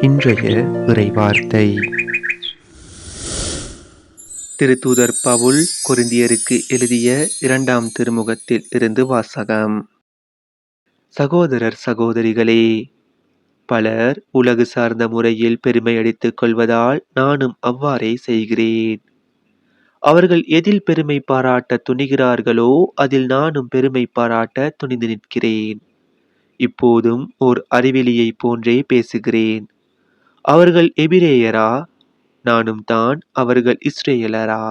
இன்றைய இறைவார்த்தை திருத்தூதர் பவுல் கொரிந்தியருக்கு எழுதிய 2ஆம் திருமுகத்தில் இருந்து வாசகம். சகோதரர் சகோதரிகளே, பலர் உலகு சார்ந்த முறையில் பெருமை அடித்துக் கொள்வதால் நானும் அவ்வாறே செய்கிறேன். அவர்கள் எதில் பெருமை பாராட்ட துணிகிறார்களோ அதில் நானும் பெருமை பாராட்ட துணிந்து நிற்கிறேன். இப்போதும் ஓர் அறிவிலியை போன்றே பேசுகிறேன். அவர்கள் எபிரேயரா? நானும் தான். அவர்கள் இஸ்ரேலரா?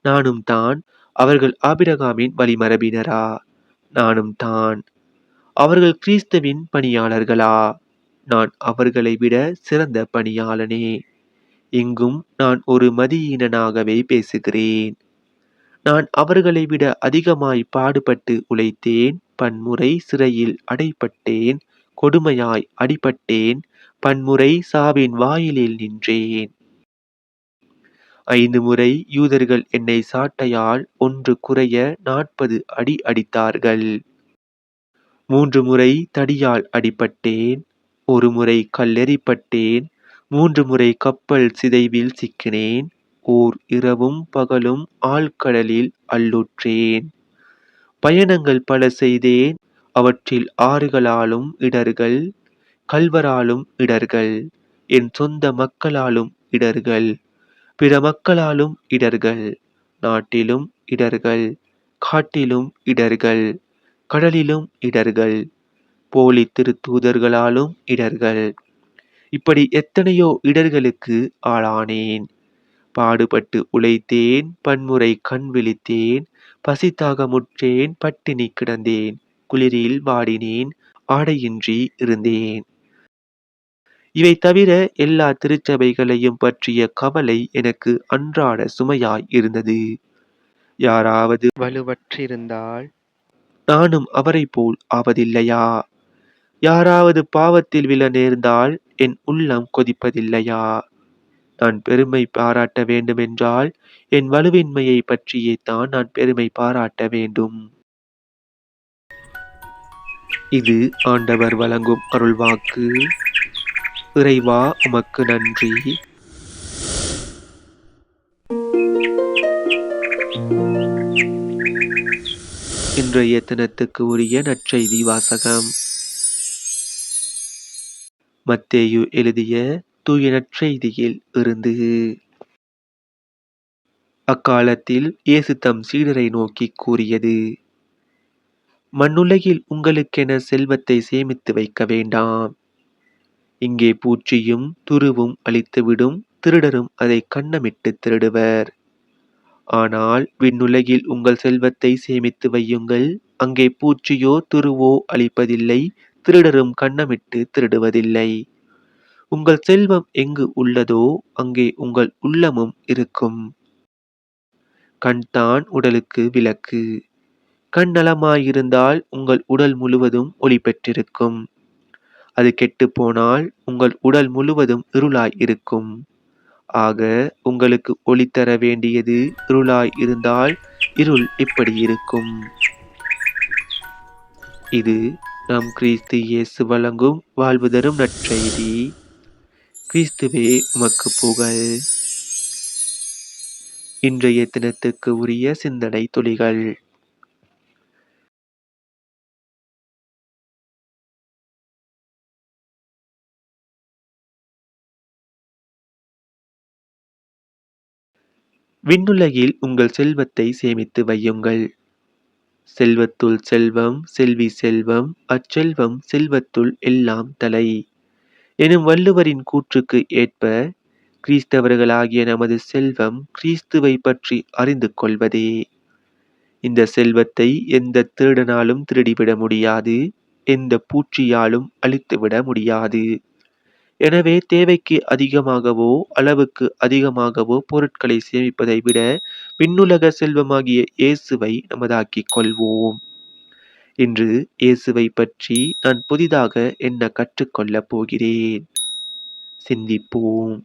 நானும் தான். அவர்கள் ஆபிரகாமின் வழிமரபினரா? நானும் தான். அவர்கள் கிறிஸ்துவின் பணியாளர்களா? நான் அவர்களை விட சிறந்த பணியாளனே. இங்கும் நான் ஒரு மதியீனனாகவே பேசுகிறேன். நான் அவர்களை விட அதிகமாய் பாடுபட்டு உழைத்தேன். பன்முறை சிறையில் அடைப்பட்டேன். கொடுமையாய் அடிபட்டேன். பன்முறை சாவின் வாயிலில் நின்றேன். 5 முறை யூதர்கள் என்னை சாட்டையால் 1 குறைய 40 அடி அடித்தார்கள். 3 முறை தடியால் அடிபட்டேன். 1 முறை கல்லெறிப்பட்டேன். 3 முறை கப்பல் சிதைவில் சிக்கினேன். ஓர் இரவும் பகலும் ஆழ்கடலில் அல்லுற்றேன். பயணங்கள் பல செய்தேன். அவற்றில் ஆறுகளாலும் இடர்கள், கள்வராலும் இடர்கள், என் சொந்த மக்களாலும் இடர்கள், பிற மக்களாலும் இடர்கள், நாட்டிலும் இடர்கள், காட்டிலும் இடர்கள், கடலிலும் இடர்கள், போலி திருத்தூதர்களாலும் இடர்கள். இப்படி எத்தனையோ இடர்களுக்கு ஆளானேன். பாடுபட்டு உழைத்தேன். பன்முறை கண் விழித்தேன். பசித்தாக முற்றேன். பட்டினி கிடந்தேன். குளிரில் வாடினேன். ஆடையின்றி இருந்தேன். இவை தவிர எல்லா திருச்சபைகளையும் பற்றிய கவலை எனக்கு அன்றாட சுமையாய் இருந்தது. யாராவது வலுவற்றிருந்தால் நானும் அவரை போல் ஆவதில்லையா? யாராவது பாவத்தில் விழ நேர்ந்தால் என் உள்ளம் கொதிப்பதில்லையா? நான் பெருமை பாராட்ட வேண்டுமென்றால் என் வலுவின்மையை பற்றியே தான் நான் பெருமை பாராட்ட வேண்டும். இது ஆண்டவர் வழங்கும் அருள்வாக்கு. இறைவா, உமக்கு நன்றி. இன்றைய தினத்துக்கு உரிய நற்செய்தி வாசகம். மத்தேயு எழுதிய தூய நற்செய்தியில் இருந்து. அக்காலத்தில் இயேசு தம் சீடரை நோக்கி கூறியது: மண்ணுலகில் உங்களுக்கென செல்வத்தை சேமித்து வைக்க வேண்டாம். இங்கே பூச்சியும் துருவும் அழித்துவிடும், திருடரும் அதை கன்னமிட்டு திருடுவர். ஆனால் விண்ணுலகில் உங்கள் செல்வத்தை சேமித்து வையுங்கள். அங்கே பூச்சியோ துருவோ அழிப்பதில்லை, திருடரும் கன்னமிட்டு திருடுவதில்லை. உங்கள் செல்வம் எங்கு உள்ளதோ அங்கே உங்கள் உள்ளமும் இருக்கும். கண்தான் உடலுக்கு விளக்கு. கண் நலமாயிருந்தால் உங்கள் உடல் முழுவதும் ஒளி பெற்றிருக்கும். அது கெட்டுப் போனால் உங்கள் உடல் முழுவதும் இருளாய் இருக்கும். ஆக உங்களுக்கு ஒளி தர வேண்டியது இருளாய் இருந்தால் இருள் எப்படி இருக்கும்? இது நம் கிறிஸ்து இயேசு வழங்கும் வாழ்வு தரும் நற்செய்தி. கிறிஸ்துவே உமக்கு புகழ். இன்றைய தினத்துக்கு உரிய சிந்தனை துளிகள். விண்ணுலகில் உங்கள் செல்வத்தை சேமித்து வையுங்கள். செல்வத்துள் செல்வம், செல்வி செல்வம், அச்செல்வம் செல்வத்துள் எல்லாம் தலை எனும் வள்ளுவரின் கூற்றுக்கு ஏற்ப கிறிஸ்தவர்களாகிய நமது செல்வம் கிறிஸ்துவை பற்றி அறிந்து கொள்வதே. இந்த செல்வத்தை எந்த திருடனாலும் திருடிவிட முடியாது, எந்த பூச்சியாலும் அழித்துவிட முடியாது. எனவே தேவைக்கு அதிகமாகவோ அளவுக்கு அதிகமாகவோ பொருட்களை சேமிப்பதை விட விண்ணுலக செல்வமாகிய இயேசுவை நமதாக்கிக் கொள்வோம். இன்று இயேசுவை பற்றி நான் புதிதாக என்ன கற்றுக்கொள்ளப் போகிறேன்? சிந்திப்போம்.